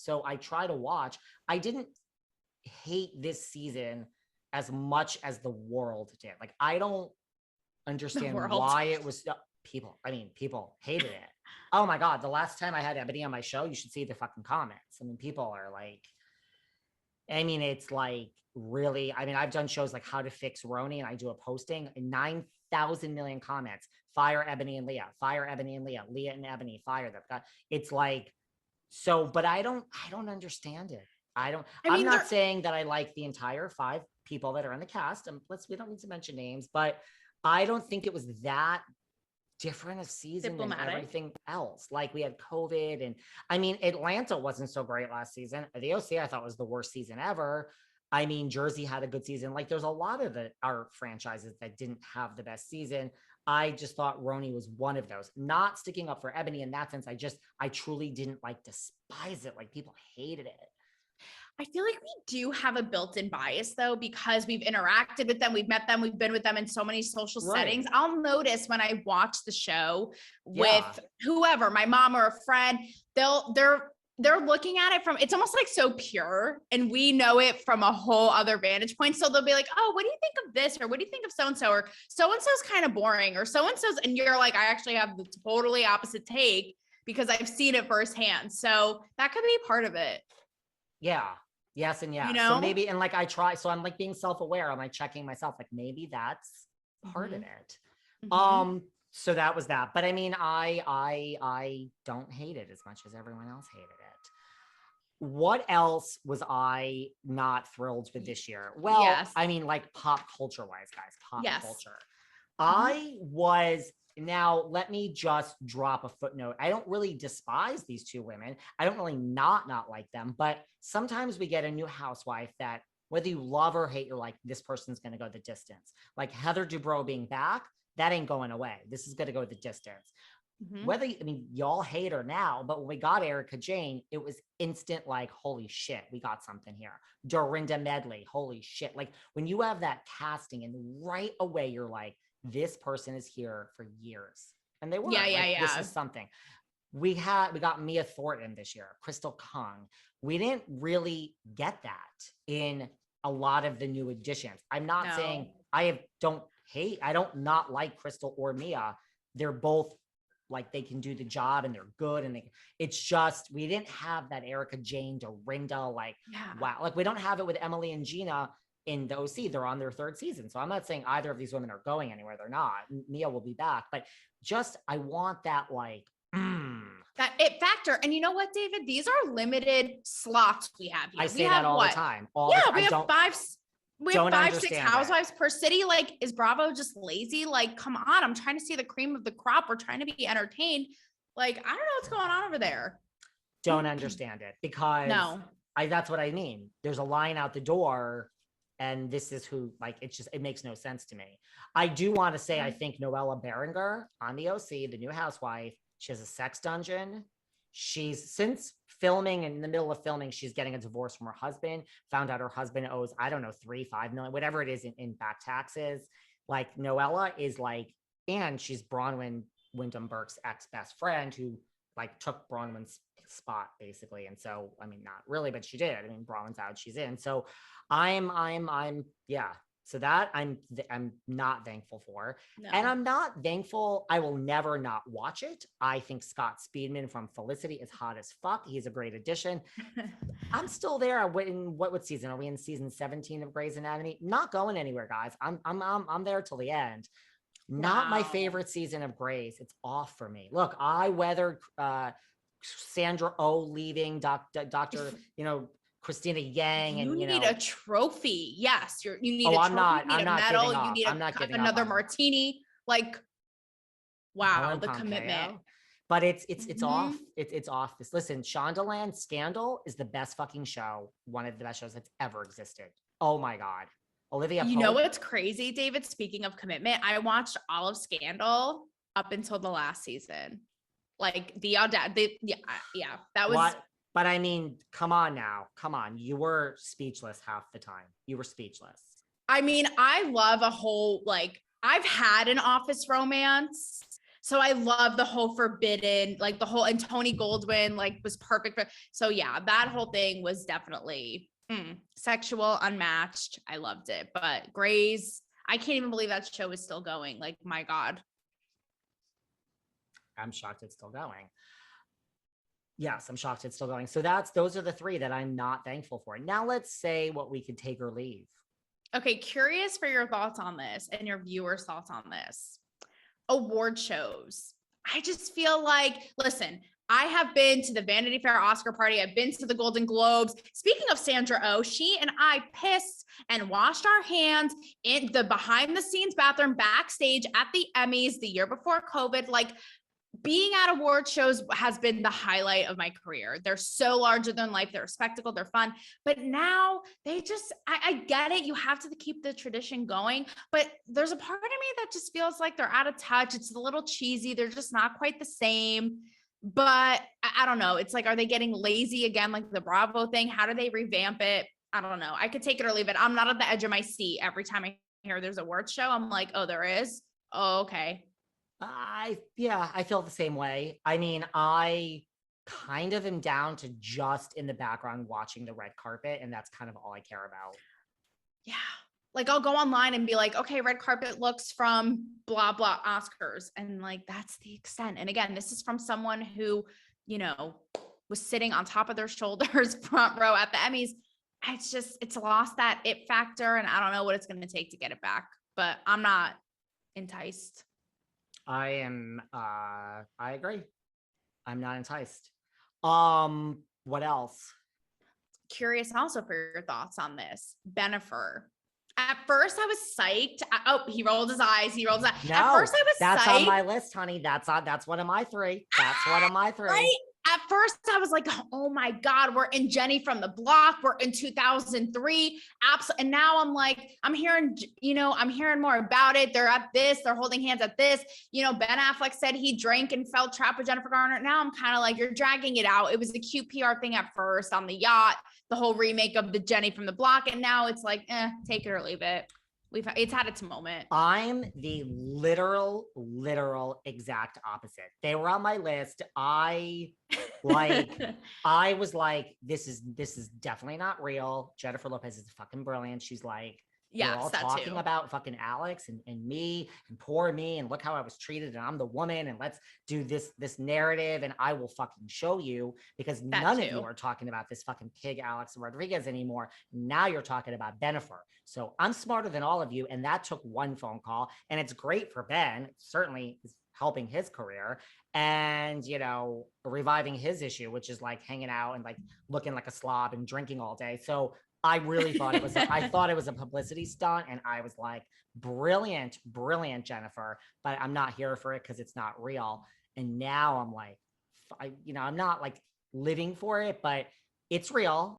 So I try to watch. I didn't hate this season as much as the world did. Like, I don't understand why it was people hated it. Oh my God. The last time I had Ebony on my show, you should see the fucking comments. I mean, people are like, it's like really, I've done shows like How to Fix Roni, and I do a posting and 9,000 million comments. Fire Ebony and Leah, fire Ebony and Leah, Leah and Ebony, fire them. It's like, so, but I don't understand it. I'm not saying that I like the entire 5 people that are in the cast. And we don't need to mention names, but I don't think it was that different a season than everything else. Like, we had COVID, and Atlanta wasn't so great last season. The OC I thought was the worst season ever. Jersey had a good season. Like, there's a lot of our franchises that didn't have the best season. I just thought Roni was one of those. Not sticking up for Ebony in that sense. I truly didn't despise it. Like, people hated it. I feel like we do have a built-in bias though, because we've interacted with them, we've met them, we've been with them in so many social settings. I'll notice when I watch the show with whoever, my mom or a friend, they're looking at it from, it's almost like so pure, and we know it from a whole other vantage point. So they'll be like, oh, what do you think of this? Or what do you think of so-and-so? Or so-and-so's kind of boring, or so-and-so's, and you're like, I actually have the totally opposite take because I've seen it firsthand. So that could be part of it. Yeah. Yes. And yeah. So maybe, and I try, so I'm being self-aware. I'm checking myself, maybe that's part of it. So that was that. But I don't hate it as much as everyone else hated it. What else was I not thrilled with this year? Well, pop culture wise, guys, pop culture. I was, now let me just drop a footnote. I don't really despise these 2 women. I don't really not like them, but sometimes we get a new housewife that whether you love or hate, you're like, this person's going to go the distance. Like Heather Dubrow being back, that ain't going away. This is going to go the distance. Whether, y'all hate her now, but when we got Erica Jane, it was instant, like, holy shit, we got something here. Dorinda Medley, holy shit. Like, when you have that casting and right away, you're like, this person is here for years. And they were. This is something. We got Mia Thornton this year, Crystal Kong. We didn't really get that in a lot of the new additions. I'm not saying I don't not like Crystal or Mia. They're both like, they can do the job and they're good. And it's just, we didn't have that Erica Jane, Dorinda, wow. Like, we don't have it with Emily and Gina in the OC. They're on their 3rd season. So I'm not saying either of these women are going anywhere. They're not. Mia will be back, but just, I want that, that it factor. And you know what, David, these are limited slots we have here. I say that all the time. We have 5, 6 housewives per city. Like, is Bravo just lazy? Like, come on, I'm trying to see the cream of the crop. We're trying to be entertained. Like, I don't know what's going on over there. Don't understand it, because that's what I mean. There's a line out the door, and this is who, it makes no sense to me. I do want to say, I think Noella Berenger on the OC, the new housewife, she has a sex dungeon. She's, since filming, in the middle of filming, she's getting a divorce from her husband, found out her husband owes, I don't know, 3-5 million, whatever it is in back taxes. Like, Noella is and she's Bronwyn Wyndham Burke's ex-best friend, who took Bronwyn's spot basically. And so, not really, but she did. Bronwyn's out, she's in. So so that I'm not thankful for. No. And I'm not thankful. I will never not watch it. I think Scott Speedman from Felicity is hot as fuck. He's a great addition. I'm still there. In what season are we in? Season 17 of Grey's Anatomy. Not going anywhere, guys. I'm there till the end. Not my favorite season of Grey's. It's off for me. Look, I weathered Sandra Oh leaving, Dr. Christina Yang, and you need a trophy. Yes, you need a trophy. I'm not medal. You need another martini. Like, wow, the commitment. But it's off. It's off. Listen, Shondaland Scandal is the best fucking show. One of the best shows that's ever existed. Oh my God. Olivia Pope. You know what's crazy, David? Speaking of commitment, I watched all of Scandal up until the last season. Like, the audacity. Yeah, that was. What? But come on now. Come on. You were speechless half the time. You were speechless. I love a whole, I've had an office romance, So I love the whole forbidden, like the whole, and Tony Goldwyn like was perfect for, so yeah, that whole thing was definitely sexual, unmatched. I loved it. But Grey's, I can't even believe that show is still going. Like, my God. I'm shocked it's still going. Yes, I'm shocked it's still going. So those are the three that I'm not thankful for. Now let's say what we could take or leave. Okay, curious for your thoughts on this and your viewers' thoughts on this. Award shows. I just feel like, listen, I have been to the Vanity Fair Oscar party. I've been to the Golden Globes. Speaking of Sandra Oh, she and I pissed and washed our hands in the behind the scenes bathroom backstage at the Emmys the year before COVID. Like, being at award shows has been the highlight of my career. They're so larger than life. They're a spectacle. They're fun. But now they just, I get it. You have to keep the tradition going. But there's a part of me that just feels like they're out of touch. It's a little cheesy. They're just not quite the same. But I don't know. It's like, are they getting lazy again? Like the Bravo thing? How do they revamp it? I don't know. I could take it or leave it. I'm not at the edge of my seat every time I hear there's a award show. I'm like, oh, there is? Oh, okay. I feel the same way. I mean, I kind of am down to just in the background watching the red carpet, and that's kind of all I care about. Yeah. Like I'll go online and be like, okay, red carpet looks from blah, blah Oscars. And like, that's the extent. And again, this is from someone who, you know, was sitting on top of their shoulders, front row at the Emmys. It's lost that it factor. And I don't know what it's going to take to get it back, but I'm not enticed. I agree. I'm not enticed. What else? Curious also for your thoughts on this. Bennifer. At first I was psyched. He rolled his eyes. No, at first I was that's psyched. On my list, honey. That's one of my three. That's one of my three. Right? At first I was like, oh my God, we're in Jenny from the Block. We're in 2003. Absolutely. And now I'm like, I'm hearing more about it. They're at this, they're holding hands at this. You know, Ben Affleck said he drank and felt trapped with Jennifer Garner. Now I'm kind of like, you're dragging it out. It was a cute PR thing at first on the yacht, the whole remake of the Jenny from the Block. And now it's like, take it or leave it. It's had its moment. I'm the literal exact opposite. They were on my list. I was like, this is definitely not real. Jennifer Lopez is fucking brilliant. She's like, yeah, all talking about fucking Alex and me and poor me and look how I was treated and I'm the woman and let's do this narrative and I will fucking show you because none of you are talking about this fucking pig Alex Rodriguez anymore. Now you're talking about Bennifer. So I'm smarter than all of you and that took one phone call and it's great for Ben. It certainly is helping his career and, you know, reviving his issue, which is like hanging out and like looking like a slob and drinking all day. So I really thought it was, I thought it was a publicity stunt and I was like, brilliant, Jennifer, but I'm not here for it because it's not real. And now I'm like, I'm not like living for it, but it's real.